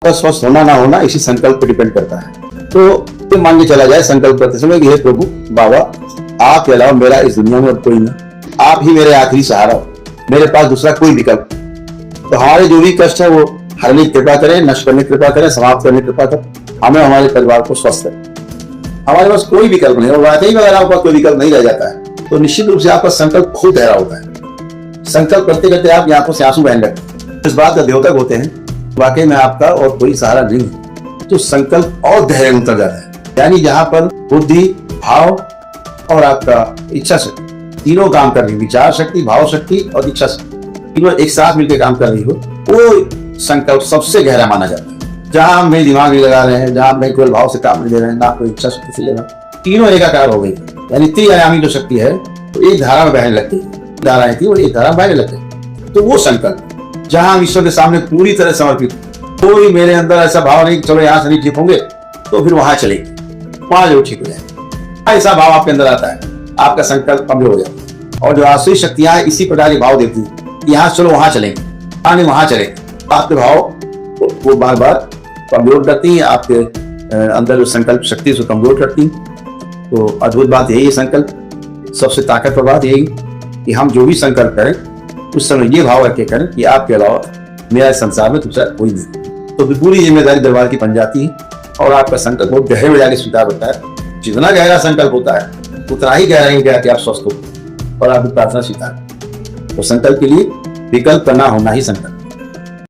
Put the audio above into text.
का स्वस्थ होना ना होना इसी संकल्प पर डिपेंड करता है। तो ये मान के चला जाए संकल्प करते समय कि हे प्रभु बाबा, आपके अलावा मेरा इस दुनिया में और कोई ना, आप ही मेरे आखिरी सहारा हो, मेरे पास दूसरा कोई विकल्प। तो हमारे जो भी कष्ट है वो हरने की कृपा करें, नष्ट करने की कृपा करें, समाप्त करने की कृपा करें, हमें हमारे परिवार को स्वस्थ करें। हमारे पास कोई विकल्प नहीं, और वाकई में अगर आपका कोई विकल्प नहीं रह जाता है तो निश्चित रूप से आपका संकल्प खूब गहरा होता है। संकल्प करते करते आप आंखों से आंसू बहने लगते हैं, इस बात का द्योतक होते हैं वाकई में आपका और कोई सहारा नहीं है। तो संकल्प और गहरे उतर जाता है, यानी जहां पर बुद्धि, भाव और आपका इच्छा शक्ति तीनों काम कर रही, विचार शक्ति, भाव शक्ति और इच्छा शक्ति तीनों एक साथ मिलकर काम कर रही हो, वो संकल्प सबसे गहरा माना जाता है। जहां हम नहीं दिमाग नहीं लगा रहे हैं, जहां हम नहीं केवल भाव से काम नहीं ले रहे हैं, ना कोई इच्छा शक्ति से ले रहे हैं, तीनों एकाकार हो गई, यानी त्रिआयामी जो शक्ति है तो एक धारा में बहने लगती है, धाराएं थी और एक धारा बहने लगती है। तो वो संकल्प जहां हम ईश्वर के सामने पूरी तरह समर्पित, कोई मेरे अंदर ऐसा भाव नहीं चलो यहाँ से नहीं ठीक होंगे, तो फिर वहां चलेंगे, वहां जो ठीक हो जाए, ऐसा भाव आपके अंदर आता है, आपका संकल्प कमजोर हो जाता है। और जो आसुरी शक्तियां हैं इसी प्रकार भाव देती है, यहाँ चलो वहां चलेंगे, आने वहां चलेंगे, आपके भाव वो बार बार कमजोर करती है, आपके अंदर जो संकल्प शक्ति उसको कमजोर करती है। तो अद्भुत बात यही है, संकल्प सबसे ताकतवर बात यही कि हम जो भी संकल्प करें उस समय ये भाव रखे करें कि आपके अलावा मेरा संसार में दूसरा कोई नहीं। तो पूरी जिम्मेदारी दरबार की बन जाती है और आपका संकल्प बहुत गहरे में जाके स्वीकार होता है। जितना गहरा संकल्प होता है उतना ही गहरा ही कि आप स्वस्थ हो और आपकी प्रार्थना स्वीकार। तो संकल्प के लिए विकल्प करना होना ही संकल्प।